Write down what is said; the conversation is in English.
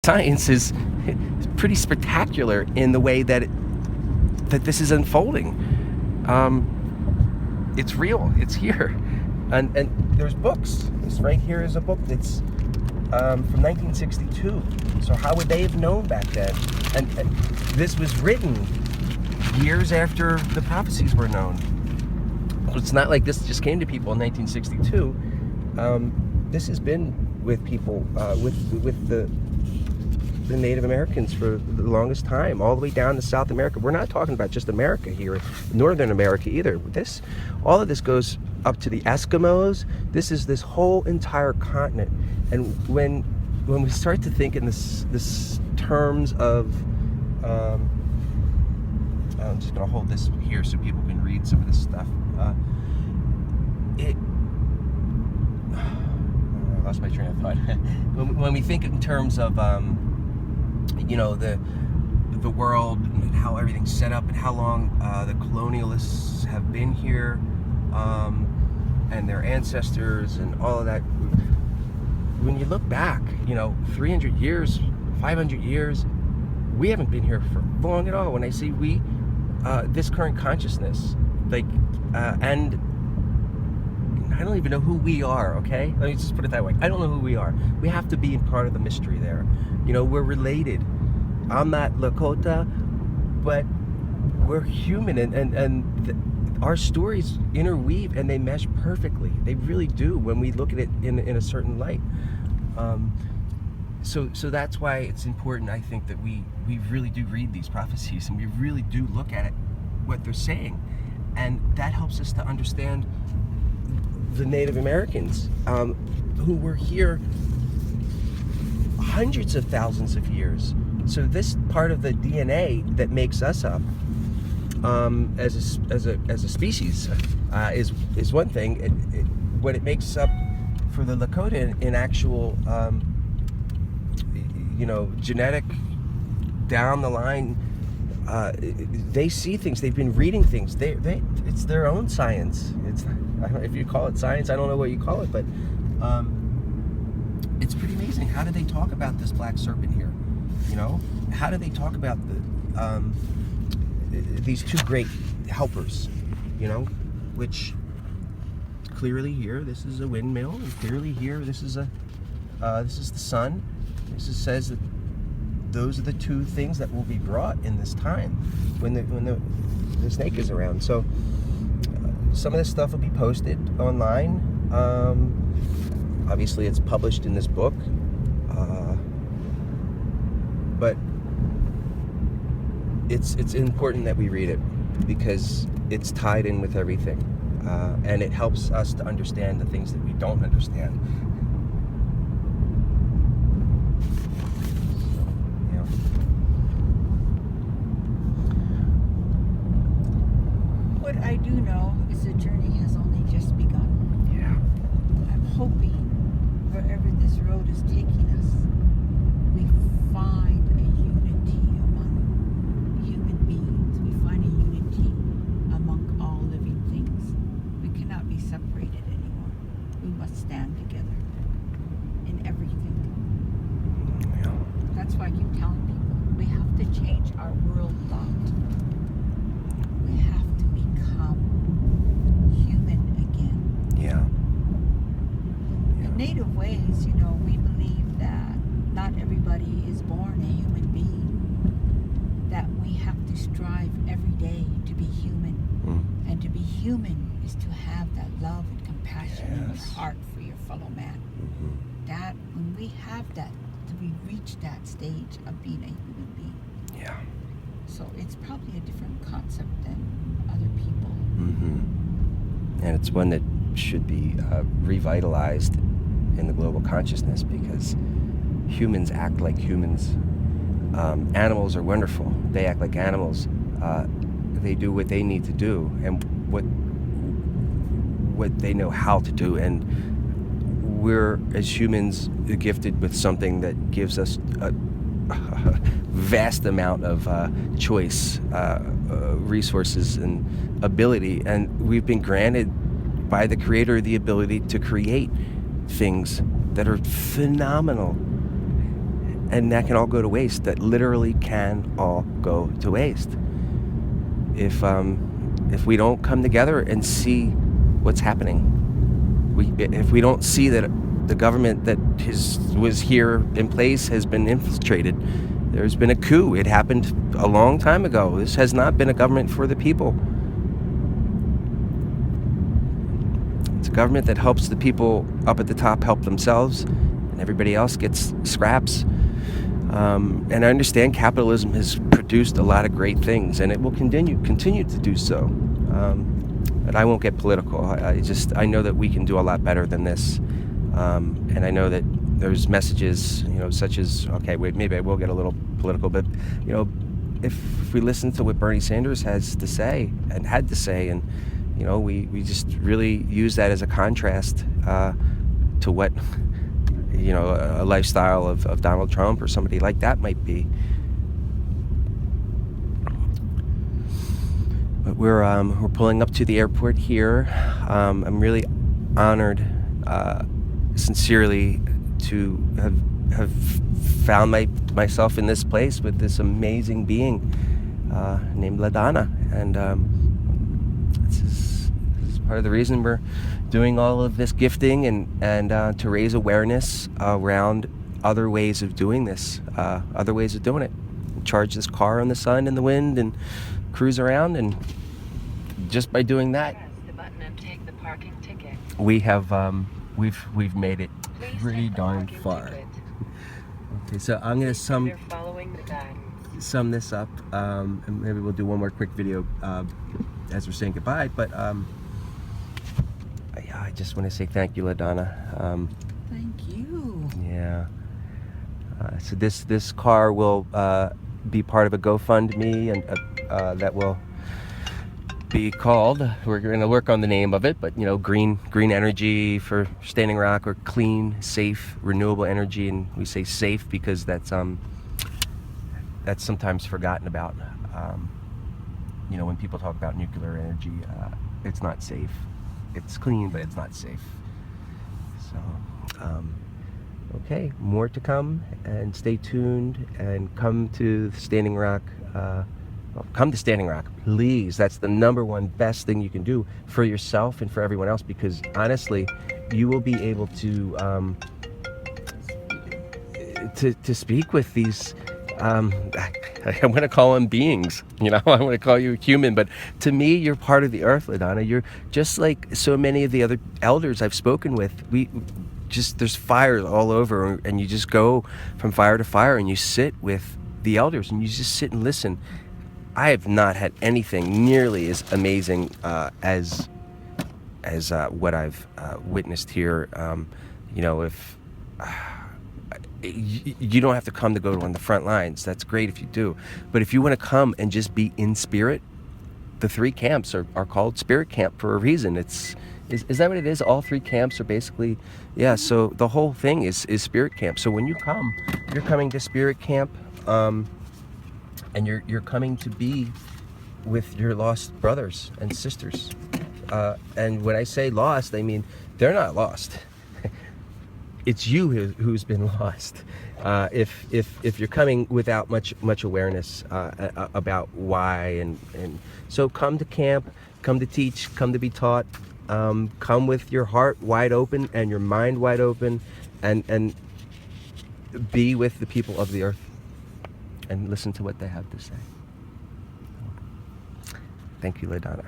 science is pretty spectacular in the way that this is unfolding. It's real. It's here, and there's books. This right here is a book that's from 1962. So how would they have known back then? And this was written years after the prophecies were known. It's not like this just came to people in 1962. This has been with people, with the Native Americans for the longest time, all the way down to South America. We're not talking about just America here, Northern America either. All of this goes up to the Eskimos. This is this whole entire continent. And when we start to think in this terms of, I'm just going to hold this here so people can read some of this stuff. I lost my train of thought. When we think in terms of, the world and how everything's set up and how long the colonialists have been here, and their ancestors and all of that. When you look back, 300 years, 500 years, we haven't been here for long at all. When I say we, this current consciousness, and I don't even know who we are, okay? Let me just put it that way. I don't know who we are. We have to be in part of the mystery there. We're related. I'm not Lakota, but we're human, and our stories interweave and they mesh perfectly. They really do when we look at it in a certain light. So that's why it's important, I think, that we really do read these prophecies and we really do look at it, what they're saying. And that helps us to understand the Native Americans who were here hundreds of thousands of years. So this part of the DNA that makes us up as a species is one thing. What it makes up for the Lakota in actual genetic down the line, they see things. They've been reading things. It's their own science. I don't know if you call it science. I don't know what you call it, but it's pretty amazing. How do they talk about this black serpent here? How do they talk about these two great helpers? Which clearly here, this is a windmill, and clearly here, this is the sun. This says that those are the two things that will be brought in this time when the snake is around. So some of this stuff will be posted online. Obviously, it's published in this book, but it's important that we read it because it's tied in with everything, and it helps us to understand the things that we don't understand. What I do know is the journey has only just begun. Yeah. I'm hoping wherever this road is taking us, we find a unity among human beings. We find a unity among all living things. We cannot be separated anymore. We must stand together in everything. Yeah. That's why I keep telling people we have to change our world thought. We have to become human again. Yeah. In native ways, we believe that not everybody is born a human being, that we have to strive every day to be human. And to be human is to have that love and compassion in your heart for your fellow man. That when we have that, we reach that stage of being a human being. Yeah. So it's probably a different concept than other people. And it's one that should be revitalized in the global consciousness because humans act like humans. Animals are wonderful. They act like animals. They do what they need to do and what they know how to do. And we're, as humans, gifted with something that gives us a vast amount of choice, resources, and ability. And we've been granted by the Creator the ability to create things that are phenomenal. and that can all go to waste. That literally can all go to waste if we don't come together and see what's happening. If we don't see that the government that was here in place has been infiltrated. There's been a coup. It happened a long time ago. This has not been a government for the people. It's a government that helps the people up at the top help themselves, and everybody else gets scraps. And I understand capitalism has produced a lot of great things, and it will continue to do so. But I won't get political. I know that we can do a lot better than this. And I know that there's messages, such as, okay, wait, maybe I will get a little political, but, if we listen to what Bernie Sanders has to say and had to say, and, we just really use that as a contrast to what, a lifestyle of Donald Trump or somebody like that might be. But we're pulling up to the airport here. I'm really honored, sincerely, to have found myself in this place with this amazing being named LaDonna, and this is part of the reason we're doing all of this gifting and to raise awareness around other ways of doing this, other ways of doing it. Charge this car in the sun and the wind and cruise around, and just by doing that, press the button and take the parking ticket. we have we've made it pretty darn far. Okay, so I'm gonna sum this up, and maybe we'll do one more quick video as we're saying goodbye. But I just want to say thank you, LaDonna. Thank you. Yeah. So this car will be part of a GoFundMe, and that will be called, we're going to work on the name of it, but green energy for Standing Rock, or clean, safe, renewable energy. And we say safe because that's sometimes forgotten about. When people talk about nuclear energy, it's not safe. It's clean, but it's not safe. So okay, more to come, and stay tuned, and come to Standing Rock. Come to Standing Rock, please. That's the number one best thing you can do for yourself and for everyone else, because honestly, you will be able to speak with these, I'm going to call them beings, I'm going to call you a human, but to me, you're part of the earth, LaDonna. You're just like so many of the other elders I've spoken with. There's fires all over, and you just go from fire to fire, and you sit with the elders, and you just sit and listen. I have not had anything nearly as amazing as what I've witnessed here. If you don't have to come to go on the front lines, that's great if you do. But if you want to come and just be in spirit, the 3 camps are called Spirit Camp for a reason. Is that what it is? All 3 camps are basically, yeah. So the whole thing is Spirit Camp. So when you come, you're coming to Spirit Camp. And you're coming to be with your lost brothers and sisters. And when I say lost, I mean they're not lost. It's you who's been lost. If you're coming without much awareness about why, and so come to camp, come to teach, come to be taught. Come with your heart wide open and your mind wide open, and be with the people of the earth. And listen to what they have to say. Thank you, LaDonna.